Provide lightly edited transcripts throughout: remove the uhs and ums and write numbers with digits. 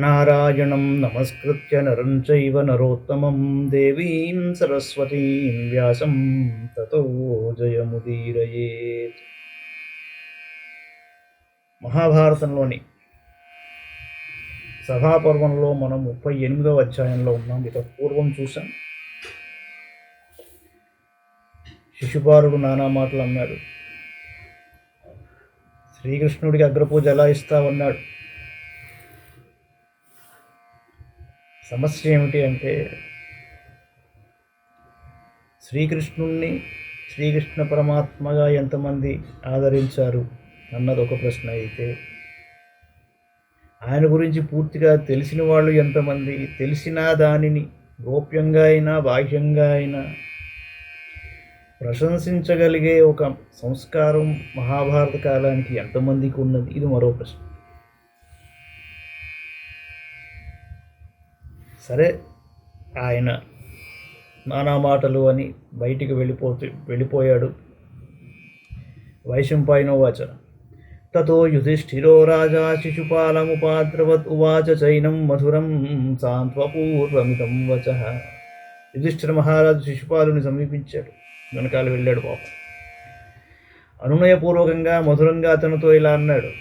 నారాయణం నమస్కృత్య నరం చైవ నరోత్తమం దేవీం సరస్వతీం వ్యాసం తతో జయముదీరయేత్. మహాభారతంలోని సభాపర్వంలో మనం 38వ అధ్యాయంలో ఉన్నాం. ఇక పూర్వం చూసాం. శిశుపాలుడు నానా మాటలు అన్నాడు. శ్రీకృష్ణుడికి అగ్రపూజ ఎలా ఇస్తావన్నాడు. సమస్య ఏమిటి అంటే శ్రీకృష్ణ పరమాత్మగా ఎంతమంది ఆదరించారు అన్నది ఒక ప్రశ్న అయితే, ఆయన గురించి పూర్తిగా తెలిసిన వాళ్ళు ఎంతమంది, తెలిసిన దానిని గోప్యంగా అయినా బాహ్యంగా అయినా ప్రశంసించగలిగే ఒక సంస్కారం మహాభారత కాలానికి ఎంతమందికి ఉన్నది, ఇది మరో ప్రశ్న. సరే, ఆయన నానా మాటలు అని బయటికి వెళ్ళిపోయాడు. వైశంపాయనోవాచ తతో యుధిష్ఠిరో రాజా శిశుపాలముపాద్రవత్ ఉవాచ చైనం మధురం సాంత్వపూర్వమితం వచ. యుధిష్ఠిర మహారాజు శిశుపాలుని సమీపించాడు, వెనకాల వెళ్ళాడు. పాపం అనునయపూర్వకంగా మధురంగా అతనితో ఇలా అన్నాడు.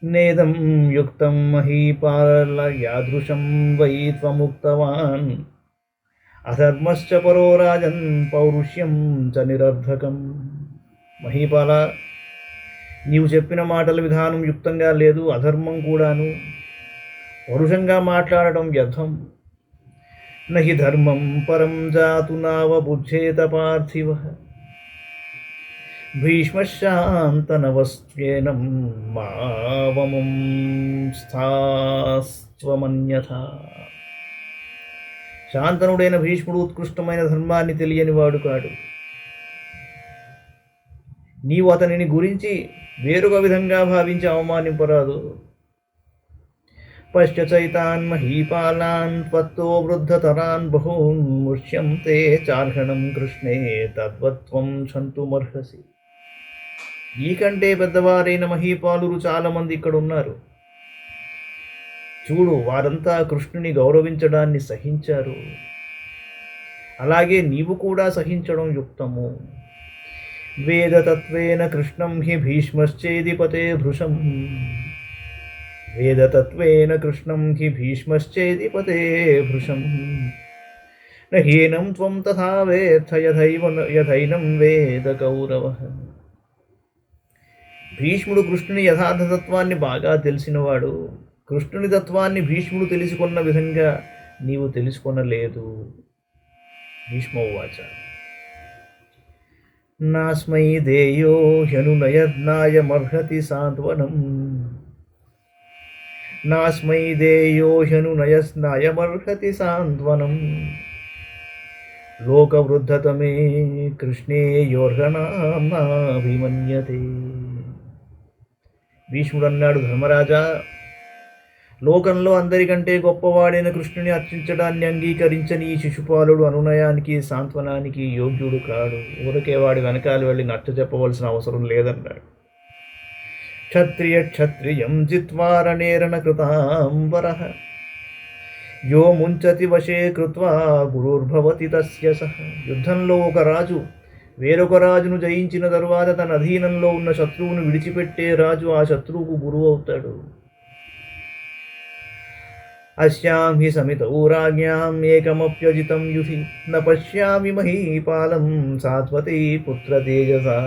నేదం యుక్తం మహీపాల యాదృశం వై త్వముక్తవాన్ అధర్మశ్చ పరో రాజన్ పౌరుష్యం చ నిరర్ధకం. మహీపాల, నీవు చెప్పిన మాటల విధానం యుక్తంగా లేదు, అధర్మం కూడాను. పరుషంగా మాట్లాడటం వ్యర్థం. నహి ధర్మం పరం జాతు నావబుద్ధేత పార్థివ భీష్మశాంతనవస్త్యేనం మావమం స్థాస్త్వమన్యథా. శాంతనుడైన భీష్ముడు ఉత్కృష్టమైన ధర్మాన్ని తెలియని వాడు కాడు. నీవు అతనిని గురించి వేరొక విధంగా భావించి అవమానింపరాదు. పశ్చైతాన్ మహీపాలాన్ త్వత్తో వృద్ధతరాన్ బహూన్ ముష్యంతే చార్హణం కృష్ణే తద్వత్వం సంతుమర్హసి. నీకంటే పెద్దవారైన మహీపాలురు చాలామంది ఇక్కడ ఉన్నారు. చూడు, వారంతా కృష్ణుని గౌరవించడాన్ని సహించారు. అలాగే నీవు కూడా సహించడం యుక్తము. వేదతత్వేన కృష్ణం హి భీష్మశ్చేదిపతే భృశం. వేదతత్వేన కృష్ణం హి భీష్మశ్చేదిపతే భృశం. నహీనం త్వం తథా వేత్థ యథైనం వేద కౌరవః. భీష్ముడు కృష్ణుని యథార్థతత్వాన్ని బాగా తెలిసినవాడు. కృష్ణుని తత్వాన్ని భీష్ముడు తెలుసుకున్న విధంగా నీవు తెలుసుకొనలేదు. భీష్మోవాచ నాస్మై దేయో హ్యనునయజ్ఞాయమర్హతి సాంత్వనం. నాస్మై దేయో హ్యనునయస్నాయమర్హతి సాంత్వనం. లోకవృద్ధతమే కృష్ణే యోర్హణాభిమన్యతే. భీష్ముడు అన్నాడు, ధర్మరాజా, లోకంలో అందరికంటే గొప్పవాడైన కృష్ణుని అర్చించడాన్ని అంగీకరించని ఈ శిశుపాలుడు అనునయానికి సాంత్వనానికి యోగ్యుడు కాడు. ఊరికే వాడి వెనకాల వెళ్ళి నచ్చ చెప్పవలసిన అవసరం లేదన్నాడు. క్షత్రియం జిత్వారణేరణ కృతాంబరః యో ముంచతి వశే కృత్వా గురుర్భవతి తస్య సహ. యుద్ధంలో ఒక రాజు వేరొక రాజును జయించిన తరువాత తన అధీనంలో ఉన్న శత్రువును విడిచిపెట్టే రాజు ఆ శత్రువుకు గురువు అవుతాడు. అస్యాం హి సమితౌ రాజ్ఞాం ఏకమప్యజితం యుధి న పశ్యామి మహీపాలం సాత్వతి పుత్ర తేజసా.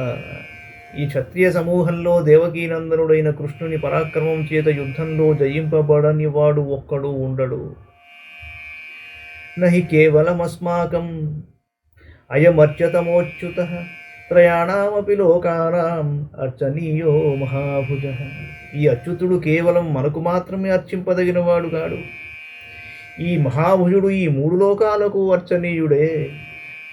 ఈ క్షత్రియ సమూహంలో దేవకీనందనుడైన కృష్ణుని పరాక్రమం చేత యుద్ధంలో జయింపబడని వాడు ఒక్కడు ఉండడు. నహి కేవలమస్మాకం అయమర్చతమోచ్యుతః త్రయాణామపి లోకానాం అర్చనీయో మహాభుజః. ఈ అచ్యుతుడు కేవలం మనకు మాత్రమే అర్చింపదగినవాడు కాడు. ఈ మహాభుజుడు ఈ 3 లోకాలకు అర్చనీయుడే.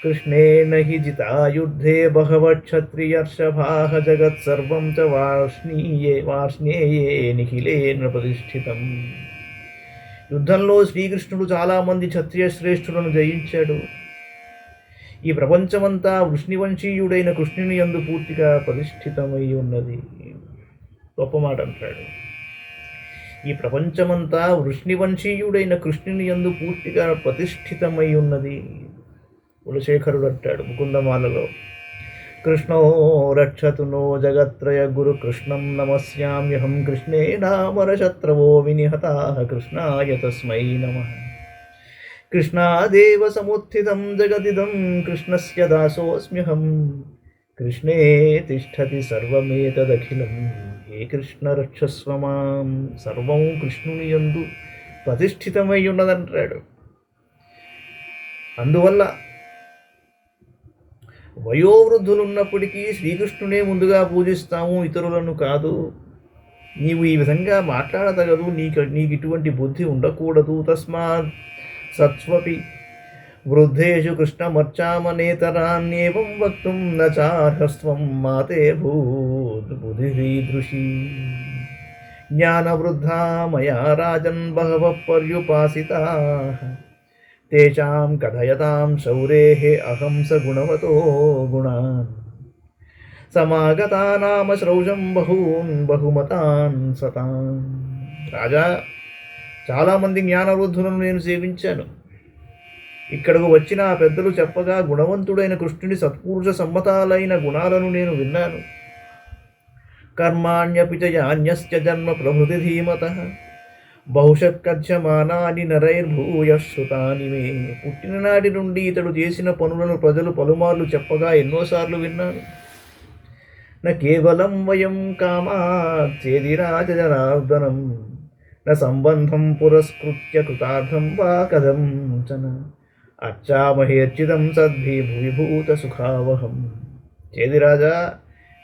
కృష్ణేన హి జితాయుద్ధే బహవక్షత్రియర్షభాః జగత్సర్వం చ వార్ష్ణేయే నిఖిలేన ప్రతిష్ఠితం. యుద్ధంలో శ్రీకృష్ణుడు చాలామంది క్షత్రియ శ్రేష్ఠులను జయించాడు. ఈ ప్రపంచమంతా వృష్ణివంశీయుడైన కృష్ణుని యందు పూర్తిగా ప్రతిష్ఠితమై ఉన్నది. గొప్ప మాట అంటాడు. ఈ ప్రపంచమంతా వృష్ణివంశీయుడైన కృష్ణుని యందు పూర్తిగా ప్రతిష్ఠితమై ఉన్నది. కులశేఖరుడు అంటాడు ముకుందమాలలో, కృష్ణో రక్షతు నో జగత్రయ గురు కృష్ణం నమస్యామ్యహం కృష్ణే నామరశత్రవో వినిహతా కృష్ణాయ తస్మై నమః. కృష్ణాదేవ సముత్థితం జగదిదం కృష్ణస్య దాసోऽస్మ్యహం కృష్ణే తిష్టతి సర్వమేతదఖిలం హే కృష్ణ రక్షస్వ మాం. సర్వం కృష్ణుని యందు ప్రతిష్ఠితమై ఉన్నదంటాడు. అందువల్ల వయోవృద్ధులున్నప్పటికీ శ్రీకృష్ణునే ముందుగా పూజిస్తాము, ఇతరులను కాదు. నీవు ఈ విధంగా మాట్లాడతగదు, నీకు ఇటువంటి బుద్ధి ఉండకూడదు. తస్మాత్ సత్స్వపి వృద్ధేషు కృష్ణమర్చామనేతరాన్యేవం వక్తుం న చార్హస్త్వం మాతే బుద్ధిరీదృశీ. జ్ఞానవృద్ధా మయా రాజన్ బహవః పర్యుపాసితాః తేషాం కథయతాం శౌరేః అహం స గుణవతో గుణాన్ సమాగతానామ శ్రౌషం బహూన్ బహుమతాన్ సతాన్. రాజా, చాలామంది జ్ఞానవృద్ధులను నేను సేవించాను. ఇక్కడకు వచ్చిన ఆ పెద్దలు చెప్పగా గుణవంతుడైన కృష్ణుని సత్పురుష సమ్మతాలైన గుణాలను నేను విన్నాను. కర్మాణ్యపి చ యాన్యస్య జన్మ ప్రభృతి ధీమతః బహుశత్కథ్యమానాని నరైర్భూయః శ్రుతాని మే. పుట్టిన నాటి నుండి ఇతడు చేసిన పనులను ప్రజలు పలుమార్లు చెప్పగా ఎన్నోసార్లు విన్నాను. న కేవలం వయం కామాచ్చేదిరాజనార్దనం న సంబంధం పురస్కృత్య కృతార్థం వా కథంచన అచ్చామహేర్చితం సద్భి భూత సుఖావహం. చేదిరాజా,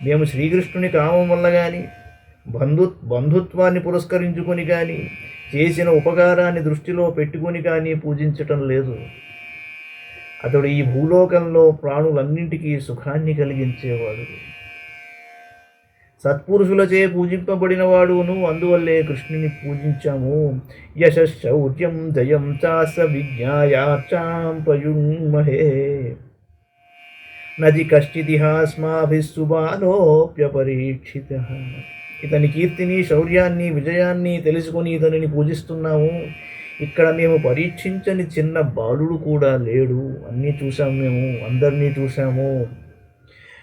మేము శ్రీకృష్ణుని కామం వల్ల కానీ బంధుత్వాన్ని పురస్కరించుకొని కానీ చేసిన ఉపకారాన్ని దృష్టిలో పెట్టుకొని కానీ పూజించటం లేదు. అతడు ఈ భూలోకంలో ప్రాణులన్నింటికీ సుఖాన్ని కలిగించేవాడు, సత్పురుషులచే పూజింపబడినవాడును. అందువల్లే కృష్ణుని పూజించాము. యశౌర్యం జయం చాస విజ్ఞాయార్చాం ప్రయున్మహే నది కశ్చిదిహాస్మాభిస్సుబాలోప్యపరీక్షితః. ఇతని కీర్తిని, శౌర్యాన్ని, విజయాన్ని తెలుసుకొని ఇతనిని పూజిస్తున్నాము. ఇక్కడ మేము పరీక్షించని చిన్న బాలుడు కూడా లేడు. అన్నీ చూసాము, మేము అందరినీ చూసాము.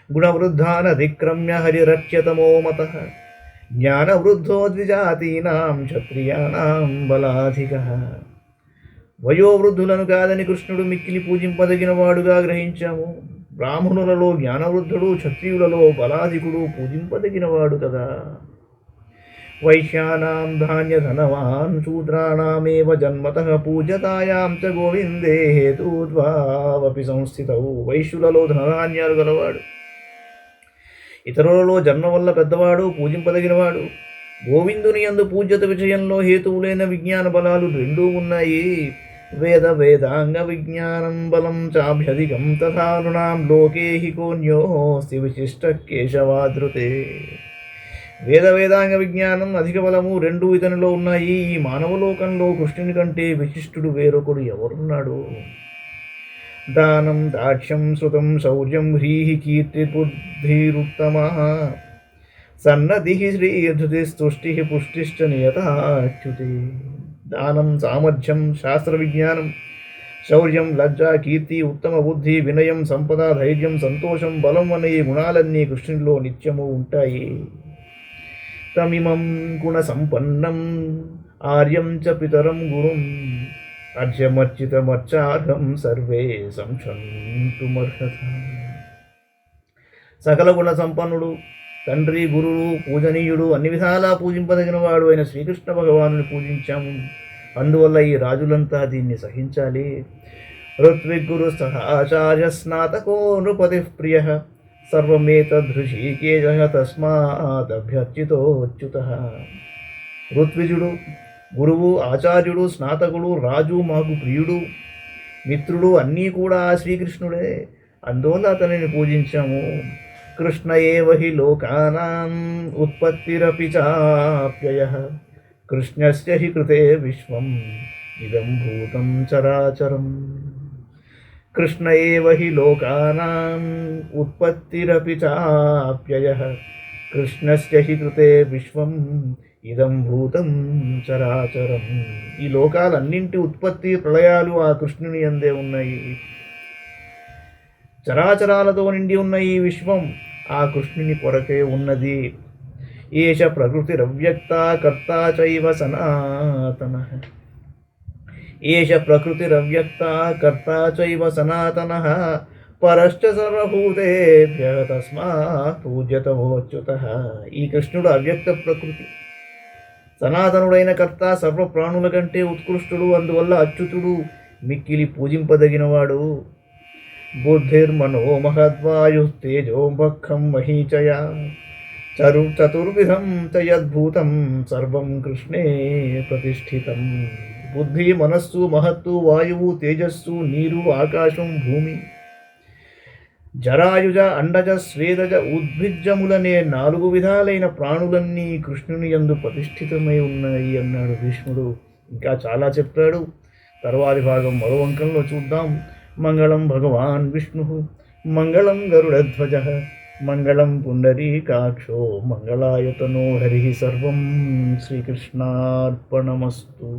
గుణవృద్ధానధిక్రమ్య హరిరక్ష్యతమో మతః జ్ఞానవృద్ధో ద్విజాతీనాం క్షత్రియాణాం బలాధికః. వయోవృద్ధులను కాదని కృష్ణుడు మిక్కిలి పూజింపదగిన వాడుగా గ్రహించాము. బ్రాహ్మణులలో జ్ఞానవృద్ధుడు, క్షత్రియులలో బలాధికుడు పూజింపదగినవాడు కదా. వైశ్యానాం ధాన్యధనవాన్ శూద్రాణామేవ జన్మతః పూజతాయాం చ గోవిందే హేతుద్వావపి సంస్థితౌ. వైశ్యులలో ధనధాన్యాలు గలవాడు, ఇతరులలో జన్మ వల్ల పెద్దవాడు, పూజింపదగినవాడు. గోవిందుని యందు పూజ్యత విషయంలో హేతువులైన విజ్ఞాన బలాలు రెండూ ఉన్నాయి. వేద వేదాంగ విజ్ఞానం బలం చాభ్యధికం తథా నృణాం లోకే హి కోన్యోస్తి విశిష్ట కేశవాదృతే. వేద వేదాంగ విజ్ఞానం అధిక బలము రెండూ ఇతనిలో ఉన్నాయి. ఈ మానవలోకంలో కృష్ణుని కంటే విశిష్టుడు వేరొకడు ఎవరున్నాడు? దానం దాక్ష్యం శృతం శౌర్యం హ్రీహి కీర్తిబుద్ధిరుత్తమః సన్నదిః శ్రీధృతిస్తుష్టిః పుష్టిశ్చ నియతాచ్యుతే. దానం, సామర్థ్యం, శాస్త్ర విజ్ఞానం, శౌర్యం, లజ్జ, కీర్తి, ఉత్తమ బుద్ధి, వినయం, సంపద, ధైర్యం, సంతోషం, బలం అనే ఈ గుణాలన్నీ కృష్ణునిలో నిత్యము ఉంటాయి. తమిమం గుణ సంపన్నం ఆర్యం చ పితరం గురుం అర్ఘ్యమర్చితమర్చార్హం సర్వే సంక్షంతుమర్హత. సకల గుణ సంపన్నుడు, తండ్రి, గురువు, పూజనీయుడు, అన్ని విధాలా పూజింపదగిన వాడు అయిన శ్రీకృష్ణ భగవానుని పూజించాము. అందువల్ల ఈ రాజులంతా దీన్ని సహించాలి. ఋత్విగ్గురు సహాచార్య స్నాతకో నృపతి ప్రియ సర్వమేతదృషీకేశ తస్మాదభ్యర్చితోచ్యుతః. ఋత్విజుడు, గురువు, ఆచార్యుడు, స్నాతకుడు, రాజు మాకు ప్రియుడు, మిత్రుడు అన్నీ కూడా శ్రీకృష్ణుడే. అందువల్ల అతనిని పూజించాము. కృష్ణ ఏవ హి లోకానాం ఉత్పత్తిరపి చాప్యయః కృష్ణస్య హి కృతే విశ్వం ఇదం భూతం చరాచరం. కృష్ణ ఏవ హి లోకానాం ఉత్పత్తిరపి చాప్యయః కృష్ణస్య హి కృతే విశ్వం ఇదం భూతం చరాచరం. ఈ లోకాలన్నింటి ఉత్పత్తి ప్రళయాలు ఆ కృష్ణుని యందే ఉన్నాయి. చరాచరాలతో నిండి ఉన్న ఈ విశ్వం ఆ కృష్ణుని కొరకే ఉన్నది. ఏష ప్రకృతిరవ్యక్త కర్తా చైవ సనాతనః. ఏష ప్రకృతిరవ్యక్త కర్తా చైవ సనాతనః పరశ్చ సర్వభూతేభ్యః తస్మాత్ పూజ్యతమోచ్యుతః. ఈ కృష్ణుడు అవ్యక్త ప్రకృతి, సనాతనుడైన కర్త, సర్వ ప్రాణుల కంటే ఉత్కృష్టుడు, అందువల్ల అచ్యుతుడు, మిక్కిలి పూజింపదగినవాడు. బుద్ధిర్మనో మహద్వాయు తేజోంభక్కం మహీచయ చతుర్విధం చ యద్భూతం సర్వం కృష్ణే ప్రతిష్ఠితం. బుద్ధి, మనస్సు, మహత్తు, వాయువు, తేజస్సు, నీరు, ఆకాశం, భూమి, జరాయుజ, అండజ, స్వేదజ, ఉద్భిజ్జములనే 4 విధాలైన ప్రాణులన్నీ కృష్ణుని యందు ప్రతిష్ఠితమై ఉన్నాయి అన్నాడు భీష్ముడు. ఇంకా చాలా చెప్పాడు. తర్వాతి భాగం మరో అంకంలో చూద్దాం. మంగళం భగవాన్ విష్ణు, మంగళం గరుడధ్వజ, మంగళం పుండరీకాక్షో, మంగళాయతనో హరి. సర్వం శ్రీకృష్ణార్పణమస్తు.